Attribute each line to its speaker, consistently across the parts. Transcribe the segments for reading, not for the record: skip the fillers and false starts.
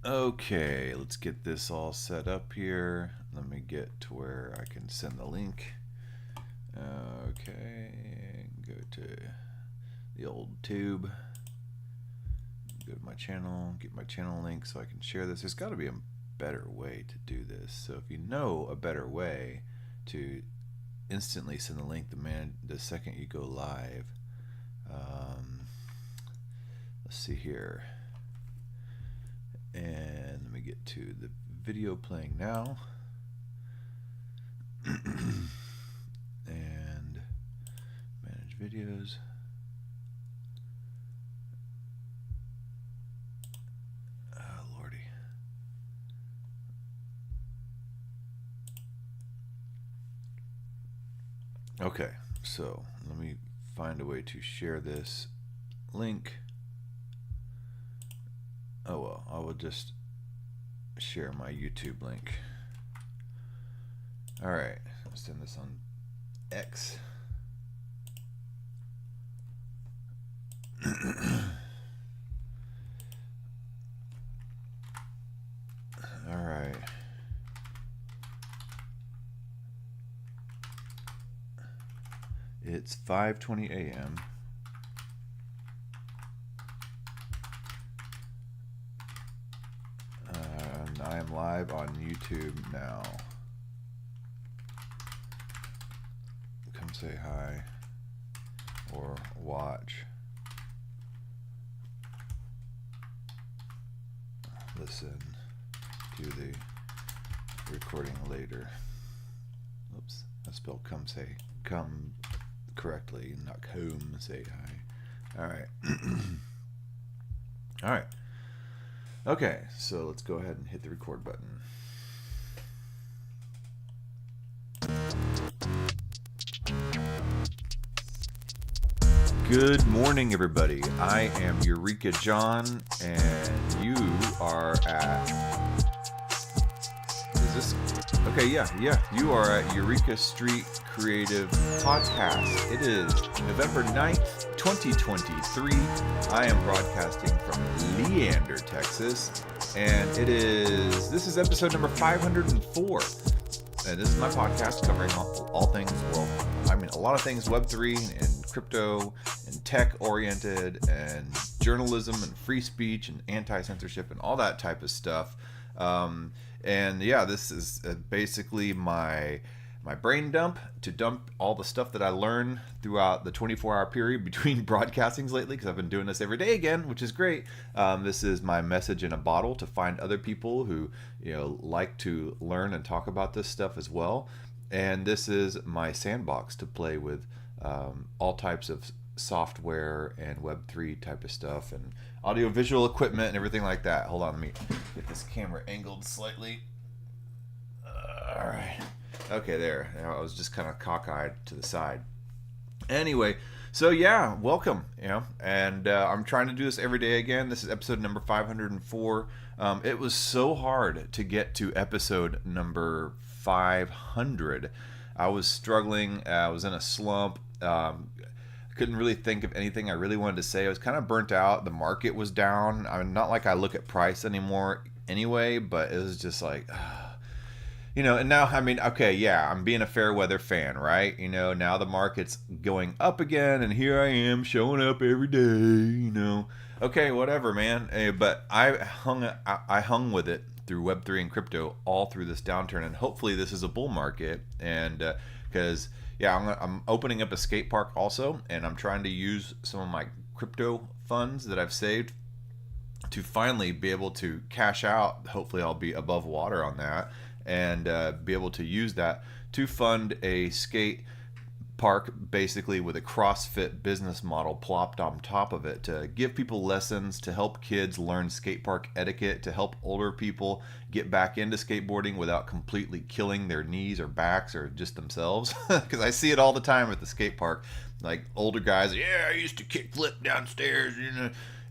Speaker 1: Okay, let's get this all set up here. Let me get to where I can send the link. Okay, go to the old tube. Go to my channel, get my channel link so I can share this. There's got to be a better way to do this. So if you know a better way to instantly send the link the second you go live, let's see here. And let me get to the video playing now. And manage videos. Oh, Lordy. Okay, so let me find a way to share this link. Oh well, I will just share my YouTube link. Alright, I'll send this on X. Alright. It's 5:20 a.m. I am live on YouTube now. Come say hi or watch. Listen to the recording later. Oops, I spelled come correctly, not comb, say hi. Alright. Alright. Okay, so let's go ahead and hit the record button. Good morning, everybody. I am Eureka John, and you are at... Is this... Okay, yeah. You are at Eureka Street Creative Podcast. It is November 9th, 2023. I am broadcasting from Leander, Texas, and this is episode number 504. And this is my podcast covering all things, a lot of things Web3 and crypto and tech-oriented and journalism and free speech and anti-censorship and all that type of stuff. And yeah, this is basically my brain dump to dump all the stuff that I learned throughout the 24-hour period between broadcastings lately, because I've been doing this every day again, which is great. This is my message in a bottle to find other people who like to learn and talk about this stuff as well. And this is my sandbox to play with all types of software and Web3 type of stuff and audiovisual equipment and everything like that. Hold on, let me get this camera angled slightly. All right. Okay, there. I was just kind of cockeyed to the side. Anyway, so yeah, welcome. And I'm trying to do this every day again. This is episode number 504. It was so hard to get to episode number 500. I was struggling. I was in a slump. Couldn't really think of anything I really wanted to say. I was kind of burnt out. The market was down. Not like I look at price anymore anyway, but it was just like... and now, okay, yeah, I'm being a fair weather fan, right? Now the market's going up again, and here I am showing up every day, Okay, whatever, man. But I hung with it through Web3 and crypto all through this downturn, and hopefully this is a bull market, and because, I'm opening up a skate park also, and I'm trying to use some of my crypto funds that I've saved to finally be able to cash out. Hopefully I'll be above water on that, and be able to use that to fund a skate park, basically with a CrossFit business model plopped on top of it, to give people lessons, to help kids learn skate park etiquette, to help older people get back into skateboarding without completely killing their knees or backs or just themselves. Because I see it all the time at the skate park, like older guys, I used to kick flip downstairs,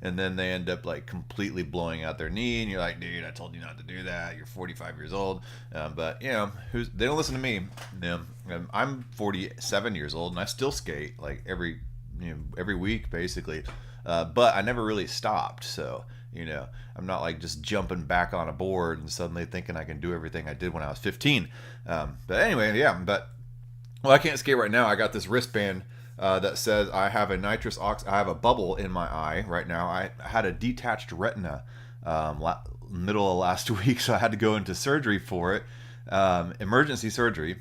Speaker 1: and then they end up like completely blowing out their knee, and you're like, dude, I told you not to do that. You're 45 years old. But they don't listen to me. I'm 47 years old, and I still skate like every week basically. But I never really stopped. So I'm not like just jumping back on a board and suddenly thinking I can do everything I did when I was 15. But anyway, yeah. Well, I can't skate right now. I got this wristband that says I have I have a bubble in my eye right now. I had a detached retina middle of last week, so I had to go into surgery for it, emergency surgery.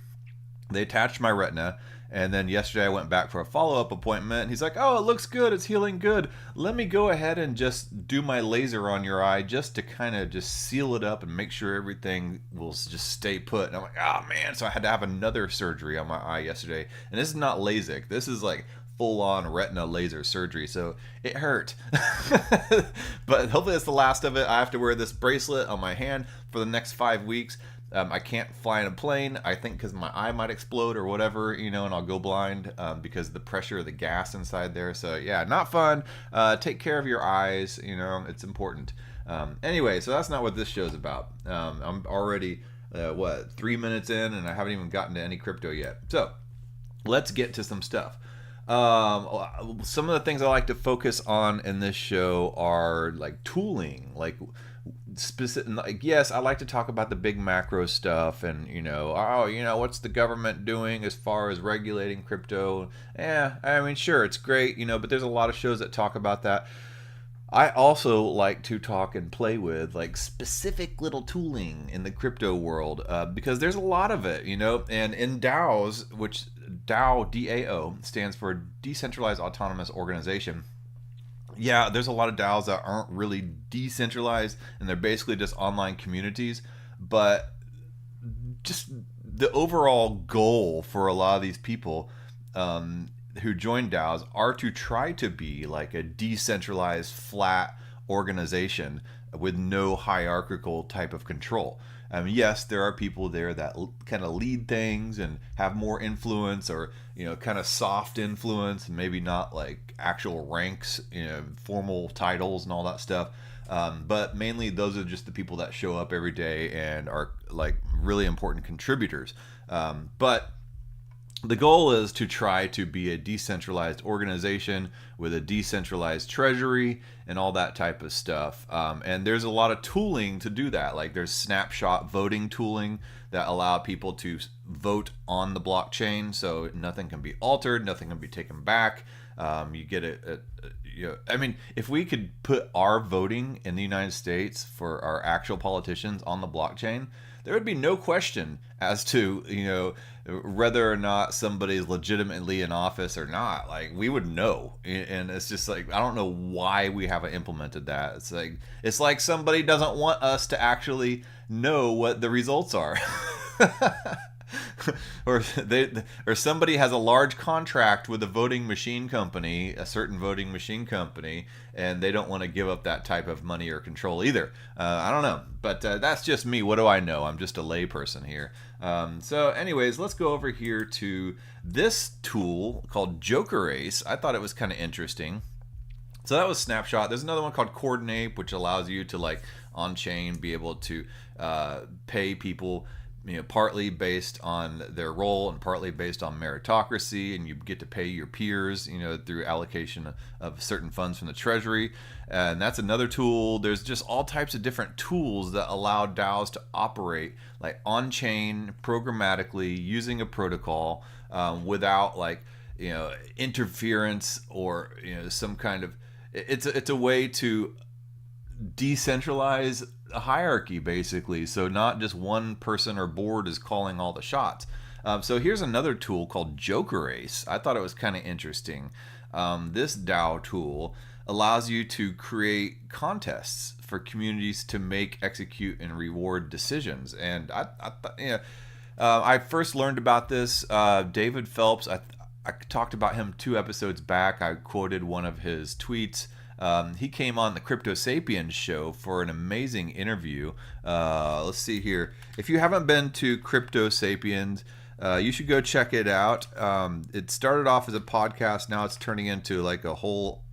Speaker 1: They attached my retina, and then yesterday I went back for a follow-up appointment, and he's like, oh, it looks good, it's healing good. Let me go ahead and just do my laser on your eye just to kind of just seal it up and make sure everything will just stay put. And I'm like, oh man, so I had to have another surgery on my eye yesterday. And this is not LASIK, this is like full-on retina laser surgery, so it hurt. But hopefully that's the last of it. I have to wear this bracelet on my hand for the next 5 weeks. I can't fly in a plane, I think, because my eye might explode or whatever, and I'll go blind because of the pressure of the gas inside there. So yeah, not fun. Take care of your eyes, it's important. Anyway, so that's not what this show's about. I'm already 3 minutes in, and I haven't even gotten to any crypto yet. So let's get to some stuff. Some of the things I like to focus on in this show are like tooling, like specific. Like, yes, I like to talk about the big macro stuff, and what's the government doing as far as regulating crypto. Yeah, I mean, sure, it's great, but there's a lot of shows that talk about that. I also like to talk and play with like specific little tooling in the crypto world because there's a lot of it, and in DAOs, which DAO, D-A-O, stands for Decentralized Autonomous Organization. Yeah, there's a lot of DAOs that aren't really decentralized, and they're basically just online communities, but just the overall goal for a lot of these people who join DAOs are to try to be like a decentralized, flat organization with no hierarchical type of control. Yes, there are people there that kind of lead things and have more influence, or kind of soft influence, maybe not like actual ranks, formal titles and all that stuff. But mainly those are just the people that show up every day and are like really important contributors. But the goal is to try to be a decentralized organization with a decentralized treasury and all that type of stuff. And there's a lot of tooling to do that. Like there's snapshot voting tooling that allow people to vote on the blockchain, so nothing can be altered, nothing can be taken back. You get it. I mean, if we could put our voting in the United States for our actual politicians on the blockchain, there would be no question as to whether or not somebody's legitimately in office or not. Like, we would know. And it's just like, I don't know why we haven't implemented that. It's like somebody doesn't want us to actually know what the results are. or somebody has a large contract with a voting machine company, a certain voting machine company, and they don't want to give up that type of money or control either. I don't know, but that's just me. What do I know? I'm just a layperson here. So anyways, let's go over here to this tool called JokerAce. I thought it was kind of interesting. So that was Snapshot. There's another one called Coordinate, which allows you to like on chain be able to pay people partly based on their role and partly based on meritocracy, and you get to pay your peers, through allocation of certain funds from the treasury. And that's another tool. There's just all types of different tools that allow DAOs to operate like on-chain programmatically using a protocol without like, interference or, some kind of, it's a way to decentralize a hierarchy, basically, so not just one person or board is calling all the shots. So here's another tool called JokerAce. I thought it was kind of interesting. This DAO tool allows you to create contests for communities to make, execute, and reward decisions. And I first learned about this. David Phelps, I talked about him 2 episodes back. I quoted one of his tweets. He came on the Crypto Sapiens show for an amazing interview. Let's see here. If you haven't been to Crypto Sapiens, you should go check it out. It started off as a podcast. Now it's turning into like a whole,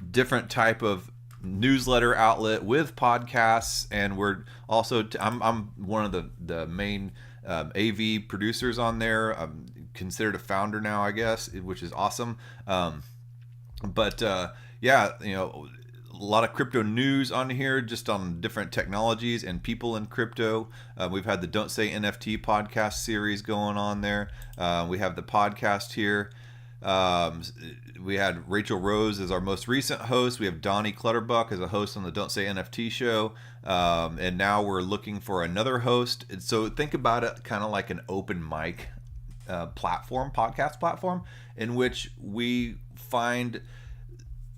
Speaker 1: different type of newsletter outlet with podcasts. And we're also, I'm one of the main AV producers on there. I'm considered a founder now, I guess, which is awesome. Yeah, lot of crypto news on here, just on different technologies and people in crypto. We've had the Don't Say NFT podcast series going on there. We have the podcast here. We had Rachel Rose as our most recent host. We have Donnie Clutterbuck as a host on the Don't Say NFT show. And now we're looking for another host. And so think about it kind of like an open mic podcast platform, in which we find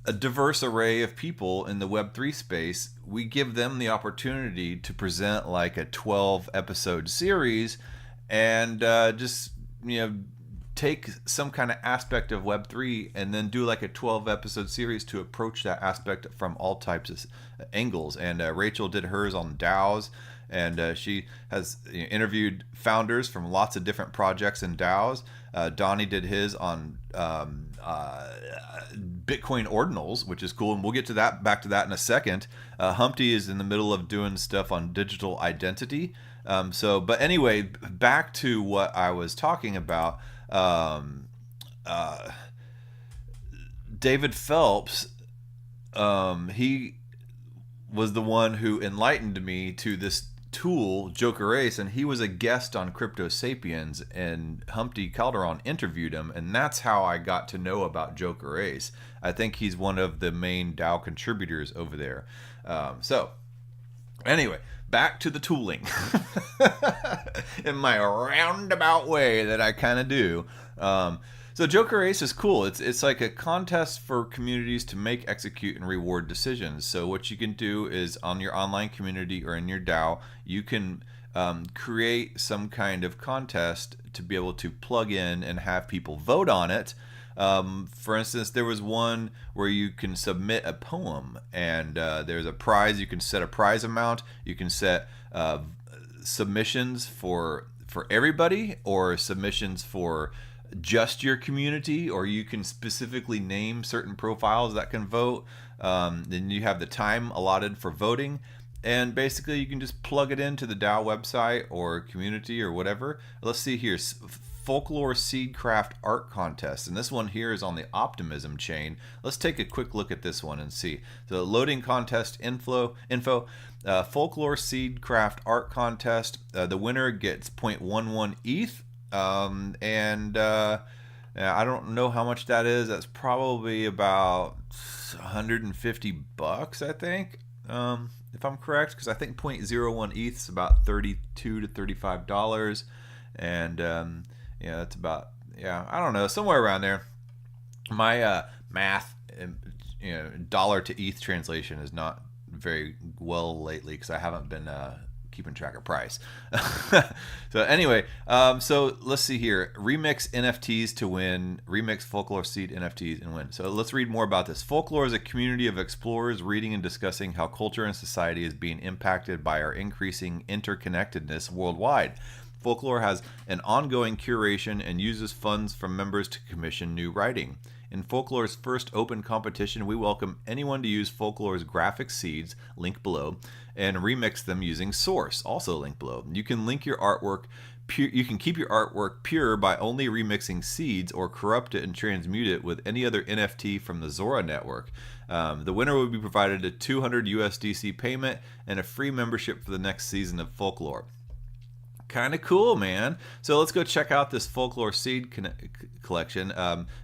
Speaker 1: a diverse array of people in the Web3 space. We give them the opportunity to present like a 12 episode series and just, take some kind of aspect of Web3 and then do like a 12 episode series to approach that aspect from all types of angles. And Rachel did hers on DAOs, and she has interviewed founders from lots of different projects and DAOs. Donnie did his on Bitcoin ordinals, which is cool, and we'll get to that, back to that in a second. Humpty is in the middle of doing stuff on digital identity. But anyway, back to what I was talking about. David Phelps, he was the one who enlightened me to this tool, JokerAce, and he was a guest on Crypto Sapiens, and Humpty Calderon interviewed him, and that's how I got to know about JokerAce. I think he's one of the main DAO contributors over there. Anyway, back to the tooling in my roundabout way that I kind of do. So JokerAce is cool. It's like a contest for communities to make, execute, and reward decisions. So what you can do is on your online community or in your DAO, you can create some kind of contest to be able to plug in and have people vote on it. For instance, there was one where you can submit a poem, and there's a prize. You can set a prize amount. You can set submissions for everybody, or submissions for just your community, or you can specifically name certain profiles that can vote. Then you have the time allotted for voting, and basically you can just plug it into the DAO website or community or whatever. Let's see here. Folklore Seedcraft Art Contest, and this one here is on the Optimism chain. Let's take a quick look at this one and see. So loading contest info. Folklore Seedcraft Art Contest. The winner gets 0.11 ETH, and I don't know how much that is. That's probably about $150, I think, if I'm correct, because I think 0.01 ETH is about $32 to $35, and yeah, that's about, I don't know, somewhere around there. My math, dollar to ETH translation is not very well lately, because I haven't been keeping track of price. So anyway, so let's see here. Remix NFTs to win. Remix Folklore Seed NFTs and win. So let's read more about this. Folklore is a community of explorers reading and discussing how culture and society is being impacted by our increasing interconnectedness worldwide. Folklore has an ongoing curation and uses funds from members to commission new writing. In Folklore's first open competition, we welcome anyone to use Folklore's graphic seeds, link below, and remix them using Source, also link below. You can link your artwork. You can keep your artwork pure by only remixing seeds, or corrupt it and transmute it with any other NFT from the Zora network. The winner will be provided a 200 USDC payment and a free membership for the next season of Folklore. Kind of cool, man. So let's go check out this Folklore Seed collection.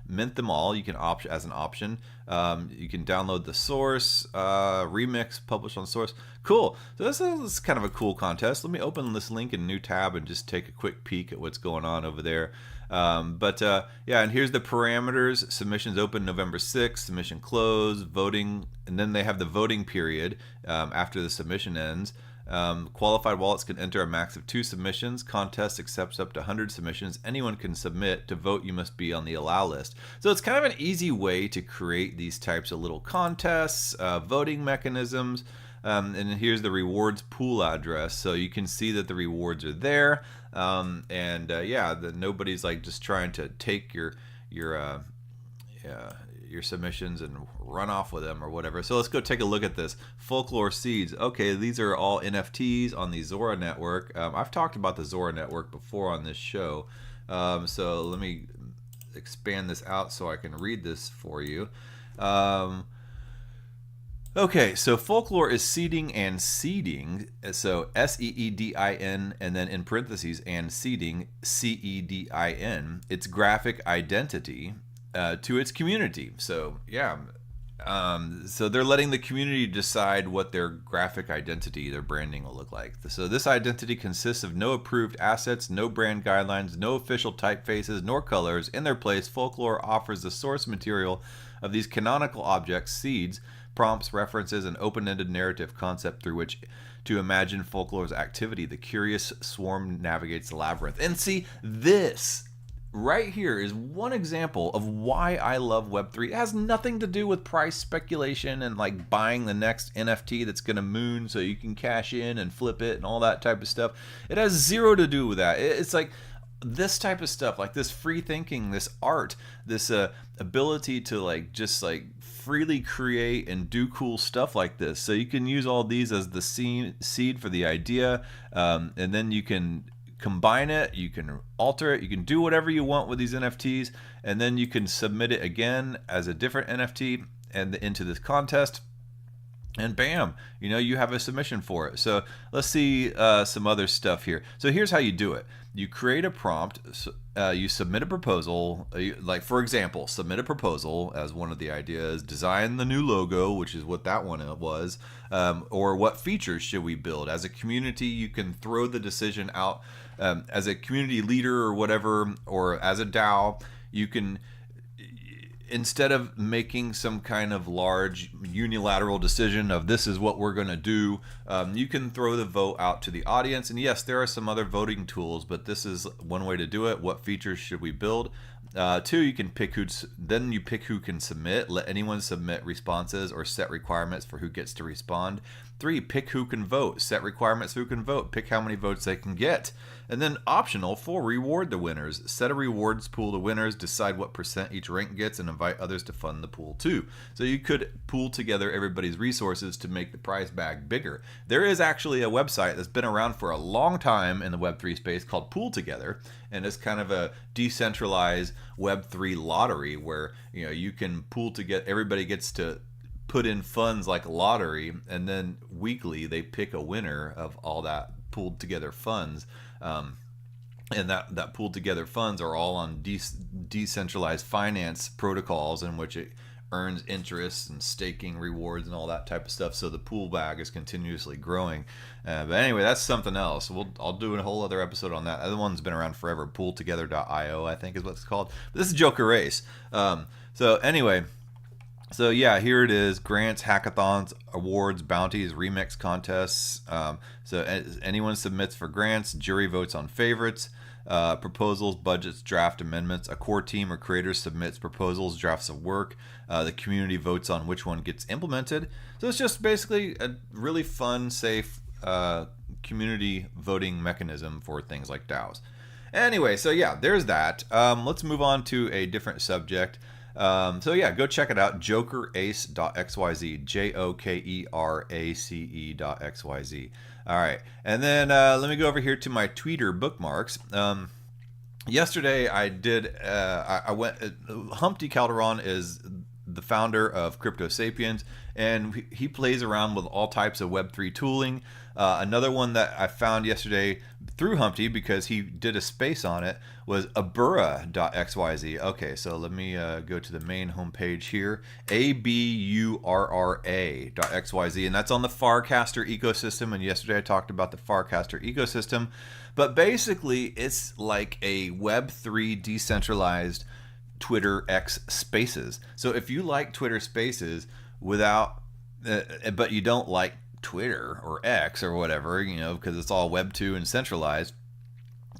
Speaker 1: Mint them all. You can opt as an option. You can download the source, remix, publish on source. Cool. So this is kind of a cool contest. Let me open this link in a new tab and just take a quick peek at what's going on over there. Yeah, and here's the parameters. Submissions open November 6th, submission close, voting, and then they have the voting period after the submission ends. Qualified wallets can enter a max of 2 submissions. Contest accepts up to 100 submissions. Anyone can submit. To vote, you must be on the allow list. So it's kind of an easy way to create these types of little contests, voting mechanisms. And here's the rewards pool address, so you can see that the rewards are there. Nobody's like just trying to take your submissions and run off with them or whatever. So let's go take a look at this. Folklore Seeds. Okay, these are all NFTs on the Zora network. I've talked about the Zora network before on this show. So let me expand this out so I can read this for you. Okay, so folklore is seeding and seeding. So SEEDIN, and then in parentheses, and seeding, CEDIN. It's graphic identity to its community. So yeah, so they're letting the community decide what their graphic identity, their branding will look like. So this identity consists of no approved assets, no brand guidelines, no official typefaces, nor colors. In their place, folklore offers the source material of these canonical objects, seeds, prompts, references, an open-ended narrative concept through which to imagine folklore's activity. The curious swarm navigates the labyrinth. And see, this right here is one example of why I love Web3. It has nothing to do with price speculation and like buying the next NFT that's going to moon so you can cash in and flip it and all that type of stuff. It has zero to do with that. It's like this type of stuff, like this free thinking, this art, this ability to like just like freely create and do cool stuff like this. So you can use all these as the seed for the idea, and then you can combine it, you can alter it, you can do whatever you want with these NFTs, and then you can submit it again as a different NFT and into this contest. And bam, you have a submission for it. So let's see some other stuff here. So here's how you do it. You create a prompt, you submit a proposal, like for example, submit a proposal as one of the ideas, design the new logo, which is what that one was, or what features should we build. As a community, you can throw the decision out as a community leader or whatever, or as a DAO, you can, instead of making some kind of large unilateral decision of this is what we're going to do, you can throw the vote out to the audience. And yes, there are some other voting tools, but this is one way to do it. What features should we build? 2, you can pick then you pick who can submit. Let anyone submit responses or set requirements for who gets to respond. 3, pick who can vote. Set requirements for who can vote. Pick how many votes they can get. And then optional 4, reward the winners. Set a rewards pool to winners, decide what % each rank gets, and invite others to fund the pool too. So you could pool together everybody's resources to make the prize bag bigger. There is actually a website that's been around for a long time in the Web3 space called Pool Together, and it's kind of a decentralized Web3 lottery where you can pool together, everybody gets to put in funds like a lottery, and then weekly they pick a winner of all that pooled together funds. And that pooled together funds are all on decentralized finance protocols in which it earns interest and staking rewards and all that type of stuff. So the pool bag is continuously growing. But anyway, that's something else. I'll do a whole other episode on that. The other one's been around forever. Pooltogether.io, I think is what it's called. But this is JokerAce. So anyway. So yeah, here it is: grants, hackathons, awards, bounties, remix contests. So anyone submits for grants, jury votes on favorites, proposals, budgets, draft amendments. A core team or creator submits proposals, drafts of work. The community votes on which one gets implemented. So it's just basically a really fun, safe community voting mechanism for things like DAOs. Anyway, so yeah, there's that. Let's move on to a different subject. So yeah, go check it out, JokerAce.xyz, JokerAce.xyz. All right, and then let me go over here to my Twitter bookmarks. Yesterday I did, I went, Humpty Calderon is the founder of Crypto Sapiens, and he plays around with all types of Web3 tooling. Another one that I found yesterday through Humpty, because he did a space on it, was Aburra.xyz. Okay, so let me go to the main homepage here, Aburra.xyz, and that's on the Farcaster ecosystem. And yesterday I talked about the Farcaster ecosystem, but basically it's like a Web3 decentralized Twitter X Spaces. So if you like Twitter Spaces without, but you don't like Twitter or X or whatever, because it's all Web 2 and centralized,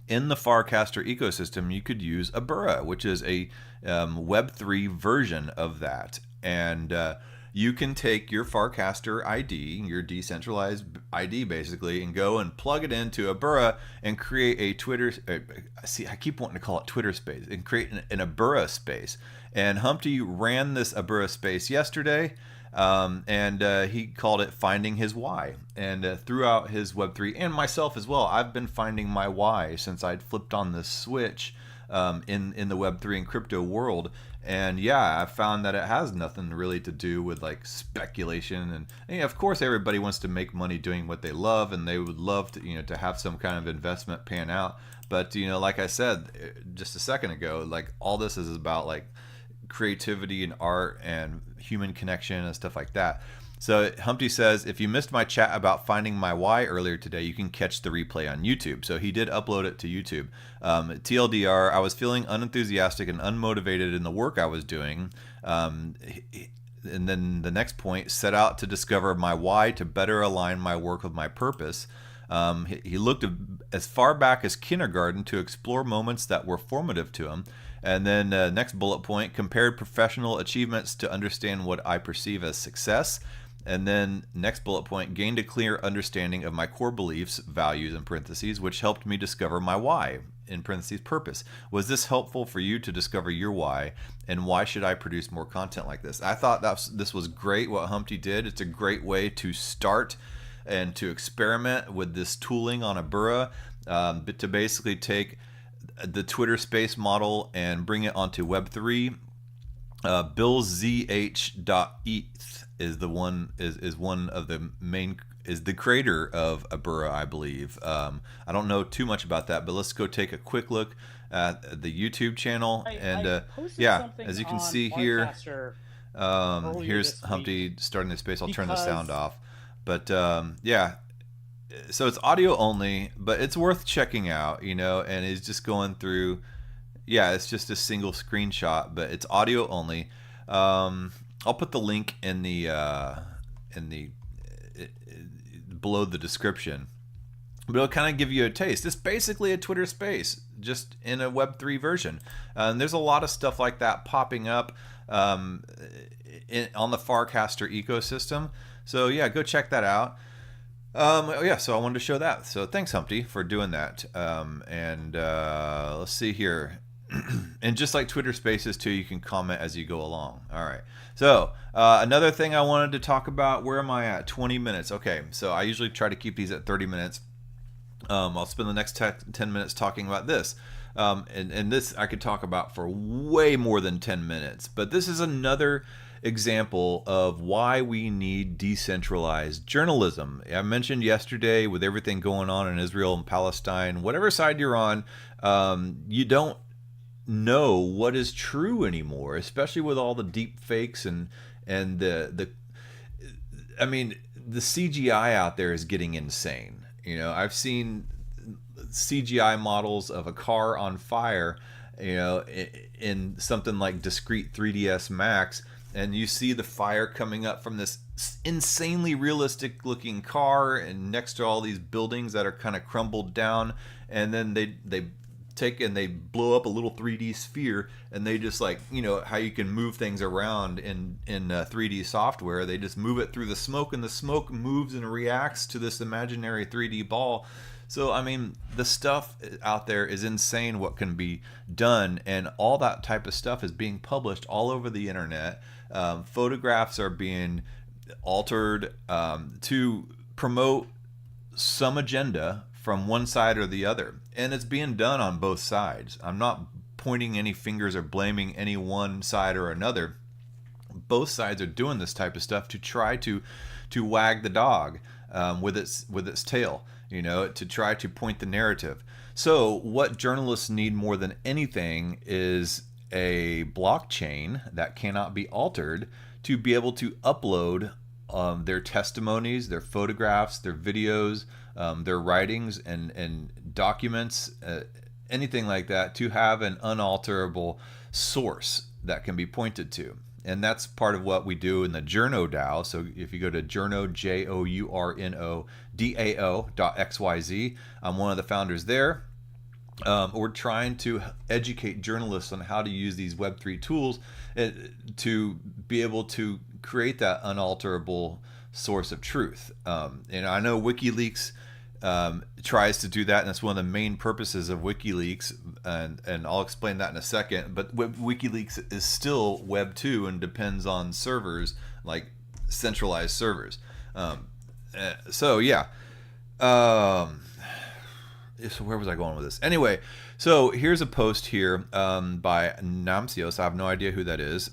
Speaker 1: in the Farcaster ecosystem, you could use Aburra, which is a Web 3 version of that. And you can take your Farcaster ID, your decentralized ID basically, and go and plug it into Aburra and create a Twitter, see, I keep wanting to call it Twitter space, and create an Aburra space. And Humpty ran this Aburra space yesterday. And he called it Finding His Why. And throughout his Web3, and myself as well, I've been finding my why since I'd flipped on the switch in the Web3 and crypto world. And yeah, I found that it has nothing really to do with like speculation. And yeah, of course, everybody wants to make money doing what they love, and they would love to, to have some kind of investment pan out. But like I said just a second ago, like all this is about like creativity and art and human connection and stuff like that. So Humpty says, if you missed my chat about finding my why earlier today, you can catch the replay on YouTube. So he did upload it to YouTube. TLDR, I was feeling unenthusiastic and unmotivated in the work I was doing. And then the next point, set out to discover my why to better align my work with my purpose. He looked as far back as kindergarten to explore moments that were formative to him. And then next bullet point, compared professional achievements to understand what I perceive as success. And then next bullet point, gained a clear understanding of my core beliefs, values in parentheses, which helped me discover my why, in parentheses, purpose. Was this helpful for you to discover your why? And why should I produce more content like this? I thought this was great what Humpty did. It's a great way to start and to experiment with this tooling on a burra, but to basically take the Twitter space model and bring it onto Web3. BillZH.eth is one of the main, is the creator of Abura, I believe. I don't know too much about that, but let's go take a quick look at the YouTube channel. And yeah, as you can see here, here's Humpty starting the space. I'll turn the sound off. But yeah, so it's audio only, but it's worth checking out, and he's just going through. Yeah, it's just a single screenshot, but it's audio only. I'll put the link in the below the description, but it'll kind of give you a taste. It's basically a Twitter space, just in a Web3 version. And there's a lot of stuff like that popping up on the Farcaster ecosystem. So yeah, go check that out. Yeah, so I wanted to show that. So thanks, Humpty, for doing that. And let's see here. And just like Twitter Spaces too, you can comment as you go along. All right. So another thing I wanted to talk about. Where am I at? 20 minutes. Okay. So I usually try to keep these at 30 minutes. I'll spend the next 10 minutes talking about this. And this I could talk about for way more than 10 minutes. But this is another example of why we need decentralized journalism. I mentioned yesterday, with everything going on in Israel and Palestine, whatever side you're on, you don't know what is true anymore, especially with all the deep fakes and the CGI out there is getting insane. I've seen CGI models of a car on fire, in something like discrete 3ds Max, and you see the fire coming up from this insanely realistic looking car and next to all these buildings that are kind of crumbled down, and then they take and they blow up a little 3D sphere, and they just, like, how you can move things around in 3D software, they just move it through the smoke, and the smoke moves and reacts to this imaginary 3D ball. So I mean, the stuff out there is insane what can be done, and all that type of stuff is being published all over the internet. Photographs are being altered to promote some agenda from one side or the other, and it's being done on both sides. I'm not pointing any fingers or blaming any one side or another. Both sides are doing this type of stuff to try to wag the dog with its tail, to try to point the narrative. So what journalists need more than anything is a blockchain that cannot be altered to be able to upload their testimonies, their photographs, their videos, their writings and documents, anything like that, to have an unalterable source that can be pointed to. And that's part of what we do in the Journo DAO. So if you go to Journo, JournoDAO.xyz, I'm one of the founders there. We're trying to educate journalists on how to use these Web3 tools to be able to create that unalterable source of truth. And I know WikiLeaks tries to do that, and that's one of the main purposes of WikiLeaks, and I'll explain that in a second. But WikiLeaks is still Web 2 and depends on servers, like centralized servers. So yeah, So where was I going with this? Anyway, so here's a post here by Namcios. I have no idea who that is,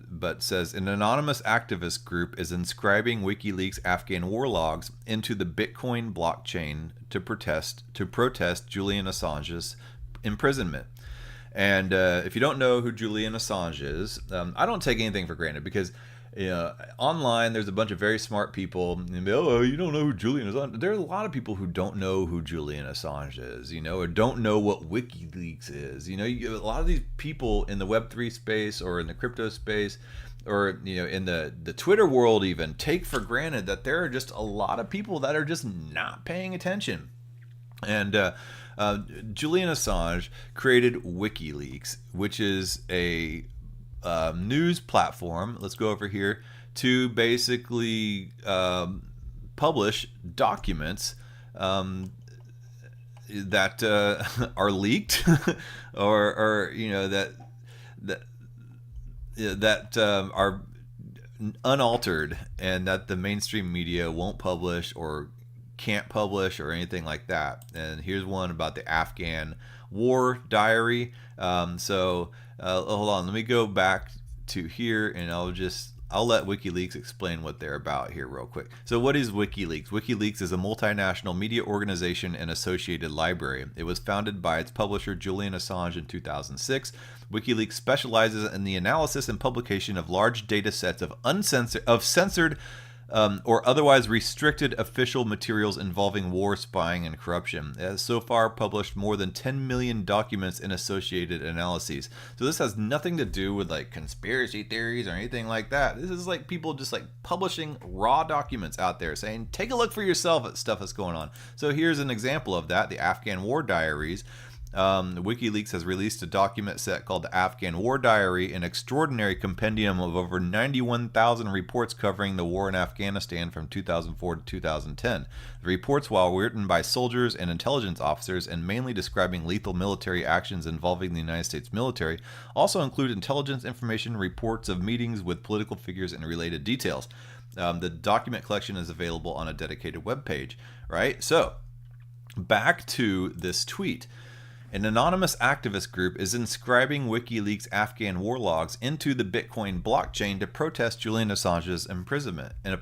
Speaker 1: but says an anonymous activist group is inscribing WikiLeaks Afghan war logs into the Bitcoin blockchain to protest Julian Assange's imprisonment. And if you don't know who Julian Assange is, I don't take anything for granted because online there's a bunch of very smart people and oh, you don't know who Julian Assange. There are a lot of people who don't know who Julian Assange is, or don't know what WikiLeaks is. A lot of these people in the Web3 space or in the crypto space or in the Twitter world even take for granted that there are just a lot of people that are just not paying attention. And Julian Assange created WikiLeaks, which is a news platform. Let's go over here to basically publish documents that are leaked or that are unaltered and that the mainstream media won't publish or can't publish or anything like that. And here's one about the Afghan war diary. Hold on, let me go back to here and I'll let WikiLeaks explain what they're about here real quick. So what is WikiLeaks? WikiLeaks is a multinational media organization and associated library. It was founded by its publisher Julian Assange in 2006. WikiLeaks specializes in the analysis and publication of large data sets of censored or otherwise restricted official materials involving war, spying, and corruption. It has so far published more than 10 million documents and associated analyses. So this has nothing to do with like conspiracy theories or anything like that. This is like people just like publishing raw documents out there saying, take a look for yourself at stuff that's going on. So here's an example of that, the Afghan War Diaries. WikiLeaks has released a document set called the Afghan War Diary, an extraordinary compendium of over 91,000 reports covering the war in Afghanistan from 2004 to 2010. The reports, while written by soldiers and intelligence officers and mainly describing lethal military actions involving the United States military, also include intelligence information, reports of meetings with political figures, and related details. The document collection is available on a dedicated web page, right? So, back to this tweet. An anonymous activist group is inscribing WikiLeaks Afghan war logs into the Bitcoin blockchain to protest Julian Assange's imprisonment. And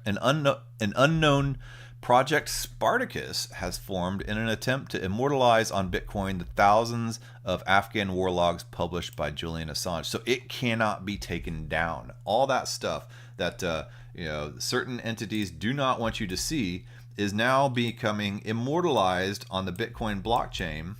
Speaker 1: an unknown Project Spartacus has formed in an attempt to immortalize on Bitcoin the thousands of Afghan war logs published by Julian Assange. So it cannot be taken down. All that stuff that certain entities do not want you to see is now becoming immortalized on the Bitcoin blockchain.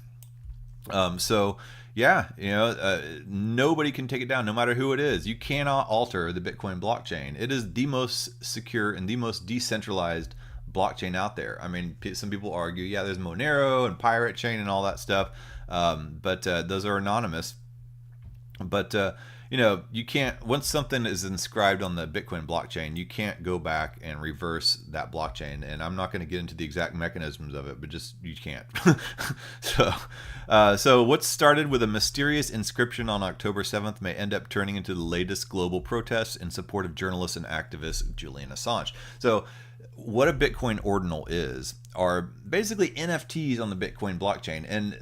Speaker 1: Nobody can take it down, no matter who it is. You cannot alter the Bitcoin blockchain. It is the most secure and the most decentralized blockchain out there. I mean, some people argue, yeah, there's Monero and Pirate Chain and all that stuff, but those are anonymous. But you can't, once something is inscribed on the Bitcoin blockchain, you can't go back and reverse that blockchain. And I'm not going to get into the exact mechanisms of it, but just, you can't. So what started with a mysterious inscription on October 7th may end up turning into the latest global protests in support of journalist and activist Julian Assange. So what a Bitcoin ordinal are basically NFTs on the Bitcoin blockchain. And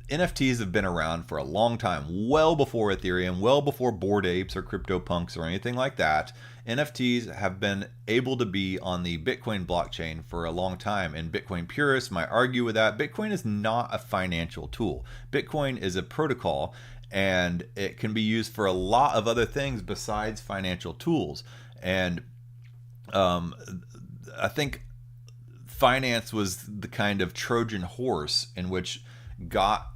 Speaker 1: NFTs have been around for a long time, well before Ethereum, well before Bored Apes or CryptoPunks or anything like that. NFTs have been able to be on the Bitcoin blockchain for a long time, and Bitcoin purists might argue with that. Bitcoin is not a financial tool. Bitcoin is a protocol, and it can be used for a lot of other things besides financial tools. And I think finance was the kind of Trojan horse in which got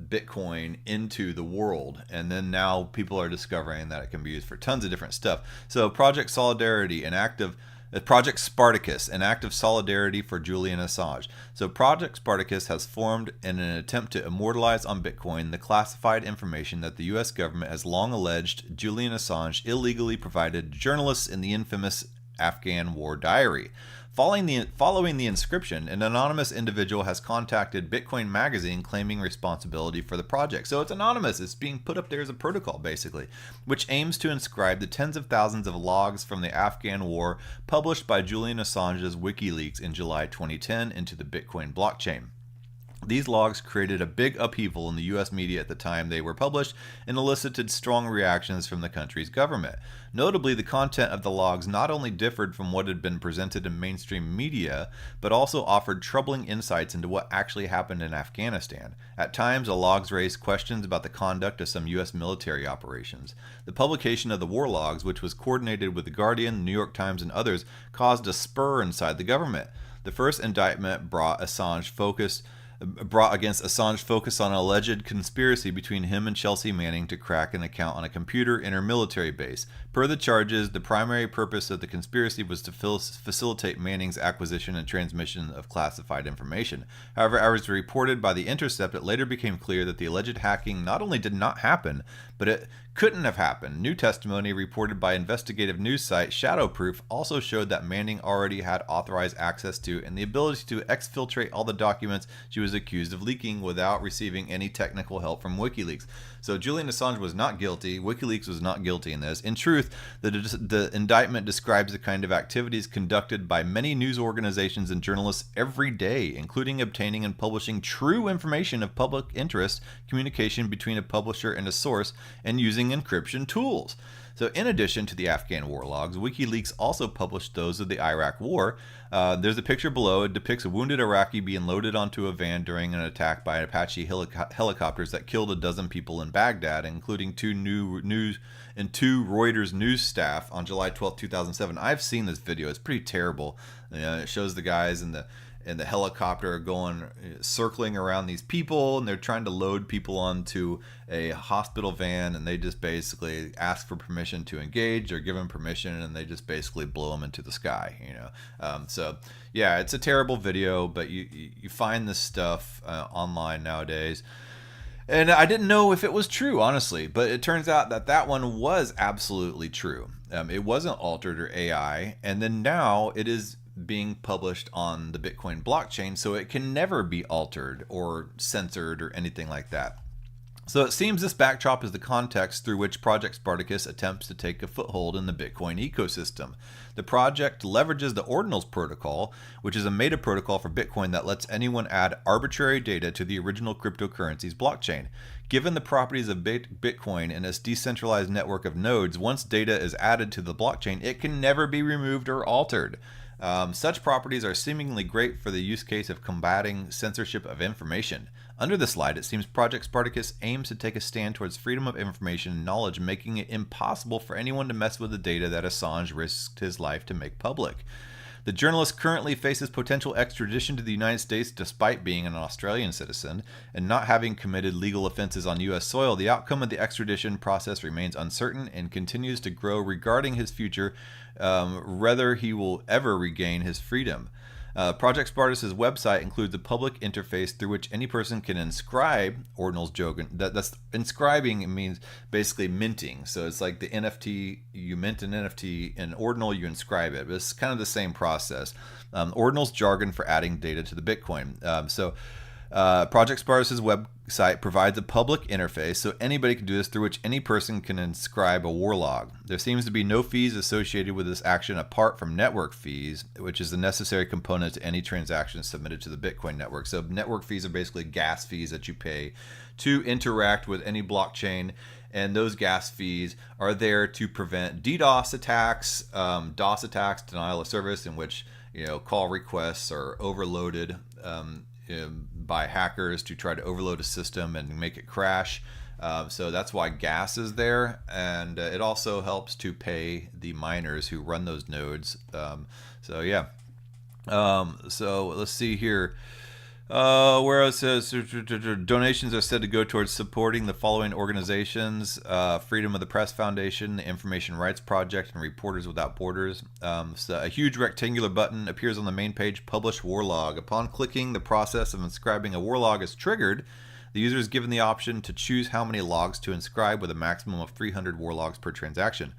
Speaker 1: Bitcoin into the world, and then now people are discovering that it can be used for tons of different stuff. So Project Spartacus, an act of solidarity for Julian Assange. So Project Spartacus has formed in an attempt to immortalize on Bitcoin the classified information that the U.S. government has long alleged Julian Assange illegally provided to journalists in the infamous Afghan War Diary. Following the inscription, an anonymous individual has contacted Bitcoin Magazine claiming responsibility for the project. So it's anonymous. It's being put up there as a protocol, basically, which aims to inscribe the tens of thousands of logs from the Afghan war published by Julian Assange's WikiLeaks in July 2010 into the Bitcoin blockchain. These logs created a big upheaval in the U.S. media at the time they were published and elicited strong reactions from the country's government. Notably, the content of the logs not only differed from what had been presented in mainstream media, but also offered troubling insights into what actually happened in Afghanistan. At times, the logs raised questions about the conduct of some U.S. military operations. The publication of the war logs, which was coordinated with The Guardian, The New York Times, and others, caused a stir inside the government. The first indictment brought against Assange focus on an alleged conspiracy between him and Chelsea Manning to crack an account on a computer in her military base. Per the charges, the primary purpose of the conspiracy was to facilitate Manning's acquisition and transmission of classified information. However, as reported by The Intercept, it later became clear that the alleged hacking not only did not happen, but it couldn't have happened. New testimony reported by investigative news site Shadowproof also showed that Manning already had authorized access to and the ability to exfiltrate all the documents she was accused of leaking without receiving any technical help from WikiLeaks. So Julian Assange was not guilty. WikiLeaks was not guilty in this. In truth, the indictment describes the kind of activities conducted by many news organizations and journalists every day, including obtaining and publishing true information of public interest, communication between a publisher and a source, and using encryption tools. So in addition to the Afghan war logs, WikiLeaks also published those of the Iraq war. There's a picture below. It depicts a wounded Iraqi being loaded onto a van during an attack by Apache helicopters that killed a dozen people in Baghdad, including two Reuters news staff on July 12, 2007. I've seen this video. It's pretty terrible. It shows the guys in the helicopter going circling around these people, and they're trying to load people onto a hospital van, and they just basically ask for permission to engage. They're given permission, and they just basically blow them into the sky. So yeah, it's a terrible video, but you find this stuff online nowadays. And I didn't know if it was true, honestly, but it turns out that one was absolutely true. It wasn't altered or AI, and then now it is being published on the Bitcoin blockchain, so it can never be altered or censored or anything like that. So it seems this backdrop is the context through which Project Spartacus attempts to take a foothold in the Bitcoin ecosystem. The project leverages the Ordinals protocol, which is a meta protocol for Bitcoin that lets anyone add arbitrary data to the original cryptocurrency's blockchain. Given the properties of Bitcoin and its decentralized network of nodes, once data is added to the blockchain, it can never be removed or altered. Such properties are seemingly great for the use case of combating censorship of information. Under the slide, it seems Project Spartacus aims to take a stand towards freedom of information and knowledge, making it impossible for anyone to mess with the data that Assange risked his life to make public. The journalist currently faces potential extradition to the United States despite being an Australian citizen and not having committed legal offenses on U.S. soil. The outcome of the extradition process remains uncertain and continues to grow regarding his future, whether he will ever regain his freedom. Project Spartacus' website includes a public interface through which any person can inscribe Ordinals Joker. That's inscribing means basically minting. So it's like the NFT, you mint an NFT, in Ordinal you inscribe it. But it's kind of the same process. Ordinal's jargon for adding data to the Bitcoin. Project Spartacus' website provides a public interface, so anybody can do this, through which any person can inscribe a war log. There seems to be no fees associated with this action apart from network fees, which is the necessary component to any transaction submitted to the Bitcoin network. So network fees are basically gas fees that you pay to interact with any blockchain, and those gas fees are there to prevent DDoS attacks, DOS attacks, denial of service, in which call requests are overloaded by hackers to try to overload a system and make it crash. So that's why gas is there, and it also helps to pay the miners who run those nodes. So let's see here. Where it says donations are said to go towards supporting the following organizations: Freedom of the Press Foundation, the Information Rights Project, and Reporters Without Borders. So a huge rectangular button appears on the main page, Publish War Log. Upon clicking, the process of inscribing a war log is triggered. The user is given the option to choose how many logs to inscribe, with a maximum of 300 war logs per transaction.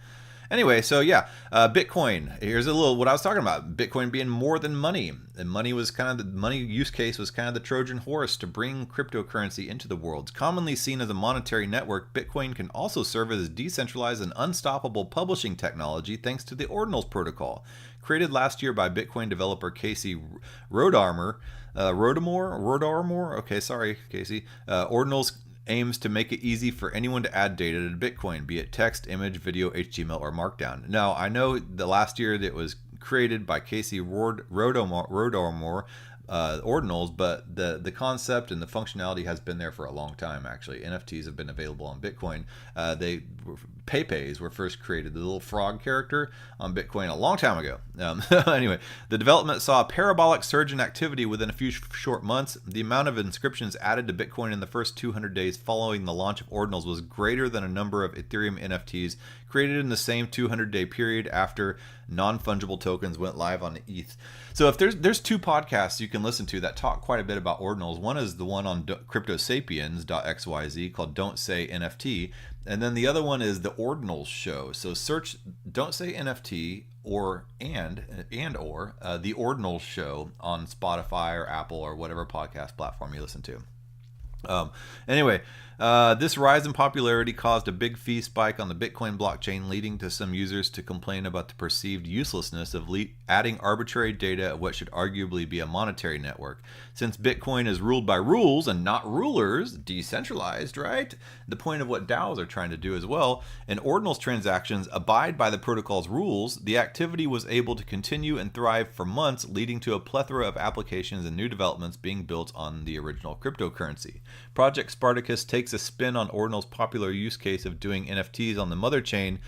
Speaker 1: Anyway, so yeah, Bitcoin. Here's a little what I was talking about. Bitcoin being more than money. And money was kind of the money use case was kind of the Trojan horse to bring cryptocurrency into the world. Commonly seen as a monetary network, Bitcoin can also serve as decentralized and unstoppable publishing technology thanks to the Ordinals protocol. Created last year by Bitcoin developer Casey Rodarmor. Rodarmor? Okay, sorry, Casey. Ordinals aims to make it easy for anyone to add data to Bitcoin, be it text, image, video, HTML, or Markdown. Now, I know the last year that was created by Casey Rodarmor, ordinals, but the concept and the functionality has been there for a long time. Actually, NFTs have been available on Bitcoin. Paypays were first created, the little frog character on Bitcoin a long time ago. Anyway, the development saw a parabolic surge in activity within a few short months. The amount of inscriptions added to Bitcoin in the first 200 days following the launch of ordinals was greater than a number of Ethereum NFTs created in the same 200-day period after non-fungible tokens went live on the ETH. So if there's two podcasts you can listen to that talk quite a bit about ordinals. One is the one on CryptoSapiens.xyz called Don't Say NFT, and then the other one is the Ordinals Show. So search Don't Say NFT or the Ordinals Show on Spotify or Apple or whatever podcast platform you listen to. Anyway, this rise in popularity caused a big fee spike on the Bitcoin blockchain, leading to some users to complain about the perceived uselessness of adding arbitrary data of what should arguably be a monetary network. Since Bitcoin is ruled by rules and not rulers, decentralized, right? The point of what DAOs are trying to do as well, and ordinals transactions abide by the protocol's rules, the activity was able to continue and thrive for months, leading to a plethora of applications and new developments being built on the original cryptocurrency. Project Spartacus takes a spin on Ordinal's popular use case of doing NFTs on the mother chain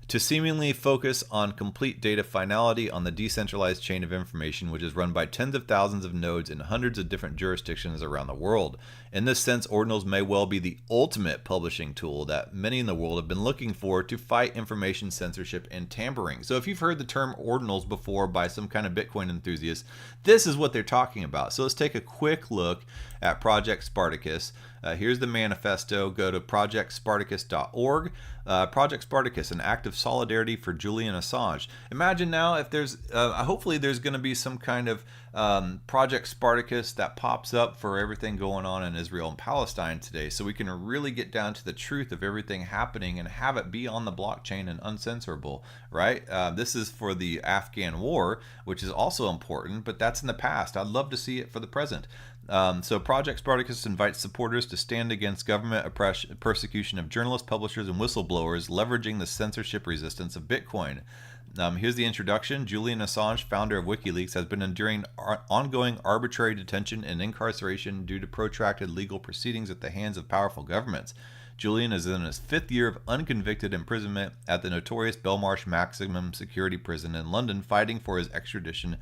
Speaker 1: to seemingly focus on complete data finality on the decentralized chain of information, which is run by tens of thousands of nodes in hundreds of different jurisdictions around the world. In this sense, ordinals may well be the ultimate publishing tool that many in the world have been looking for to fight information censorship and tampering. So if you've heard the term ordinals before by some kind of Bitcoin enthusiast, this is what they're talking about. So let's take a quick look at Project Spartacus. Here's the manifesto. Go to projectspartacus.org. Project Spartacus, an act of solidarity for Julian Assange. Imagine now if there's, hopefully there's going to be some kind of Project Spartacus that pops up for everything going on in Israel and Palestine today, so we can really get down to the truth of everything happening and have it be on the blockchain and uncensorable, right? This is for the Afghan war, which is also important, but that's in the past. I'd love to see it for the present. So Project Spartacus invites supporters to stand against government persecution of journalists, publishers, and whistleblowers, leveraging the censorship resistance of Bitcoin. Here's the introduction. Julian Assange, founder of WikiLeaks, has been enduring ongoing arbitrary detention and incarceration due to protracted legal proceedings at the hands of powerful governments. Julian is in his fifth year of unconvicted imprisonment at the notorious Belmarsh maximum security prison in London, fighting for his extradition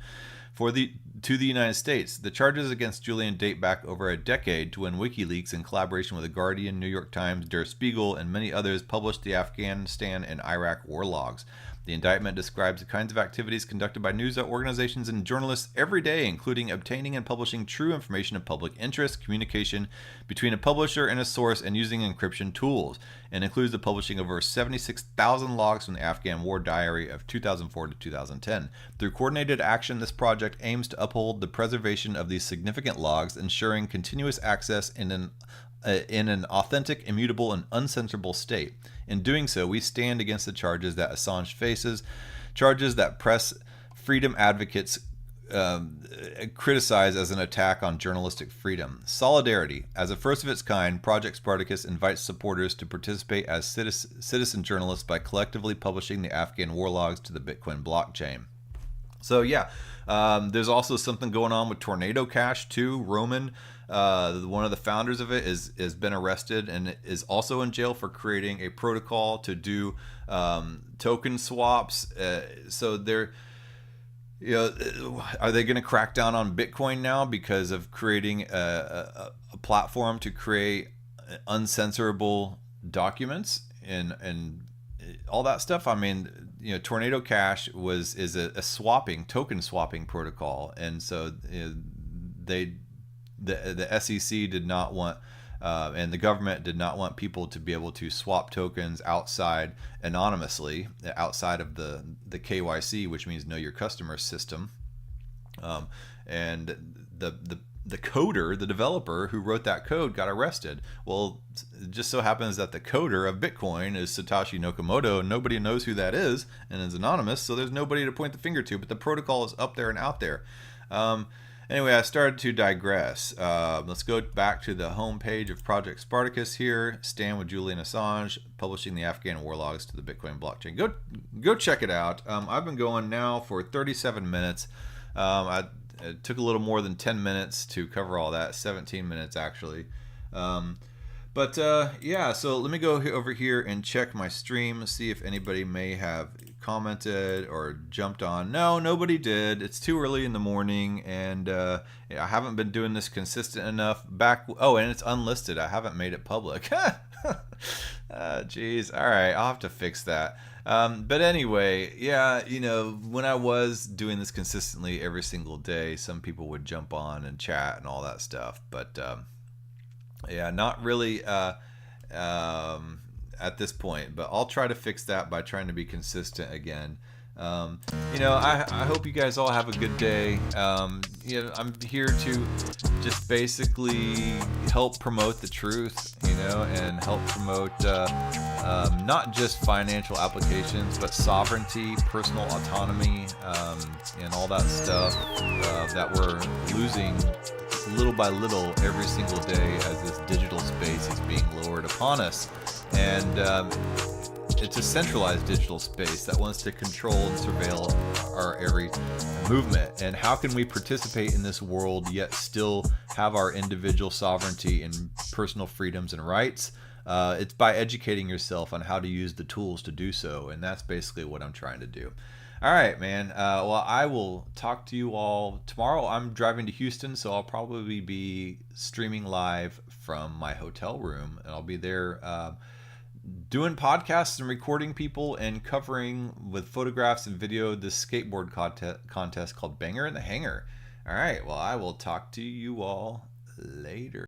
Speaker 1: to the United States. The charges against Julian date back over a decade to when WikiLeaks, in collaboration with The Guardian, New York Times, Der Spiegel, and many others, published the Afghanistan and Iraq war logs. The indictment describes the kinds of activities conducted by news organizations and journalists every day, including obtaining and publishing true information of public interest, communication between a publisher and a source, and using encryption tools, and includes the publishing of over 76,000 logs from the Afghan War Diary of 2004 to 2010. Through coordinated action, this project aims to uphold the preservation of these significant logs, ensuring continuous access in an authentic, immutable, and uncensorable state. In doing so, we stand against the charges that Assange faces, charges that press freedom advocates criticize as an attack on journalistic freedom. Solidarity. As a first of its kind, Project Spartacus invites supporters to participate as citizen journalists by collectively publishing the Afghan war logs to the Bitcoin blockchain. So yeah, there's also something going on with Tornado Cash too. Roman, one of the founders of it, has been arrested and is also in jail for creating a protocol to do token swaps. So they're, are they going to crack down on Bitcoin now because of creating a platform to create uncensorable documents and all that stuff? I mean, Tornado Cash is a token swapping protocol, and so the SEC did not want, and the government did not want people to be able to swap tokens anonymously outside of the KYC, which means know your customer system. And the coder, the developer who wrote that code, got arrested. Well, it just so happens that the coder of Bitcoin is Satoshi Nakamoto, and nobody knows who that is, and is anonymous, so there's nobody to point the finger to, but the protocol is up there and out there. Anyway, I started to digress. Let's go back to the home page of Project Spartacus here. Stand with Julian Assange, publishing the Afghan war logs to the Bitcoin blockchain. Go check it out. I've been going now for 37 minutes. It took a little more than 10 minutes to cover all that, 17 minutes actually. Yeah, so let me go over here and check my stream, see if anybody may have commented or jumped on. No, nobody did. It's too early in the morning, and I haven't been doing this consistent enough. And it's unlisted. I haven't made it public. Geez. All right, I'll have to fix that. But anyway, yeah, when I was doing this consistently every single day, some people would jump on and chat and all that stuff. But yeah, not really at this point. But I'll try to fix that by trying to be consistent again. I hope you guys all have a good day. I'm here to just basically help promote the truth, and help promote not just financial applications, but sovereignty, personal autonomy, and all that stuff that we're losing little by little every single day as this digital space is being lowered upon us. And it's a centralized digital space that wants to control and surveil our every movement. And how can we participate in this world yet still have our individual sovereignty and personal freedoms and rights? It's by educating yourself on how to use the tools to do so. And that's basically what I'm trying to do. All right, man. Well, I will talk to you all tomorrow. I'm driving to Houston, so I'll probably be streaming live from my hotel room. And I'll be there doing podcasts and recording people and covering with photographs and video this skateboard contest called Banger in the Hangar. All right, well, I will talk to you all later.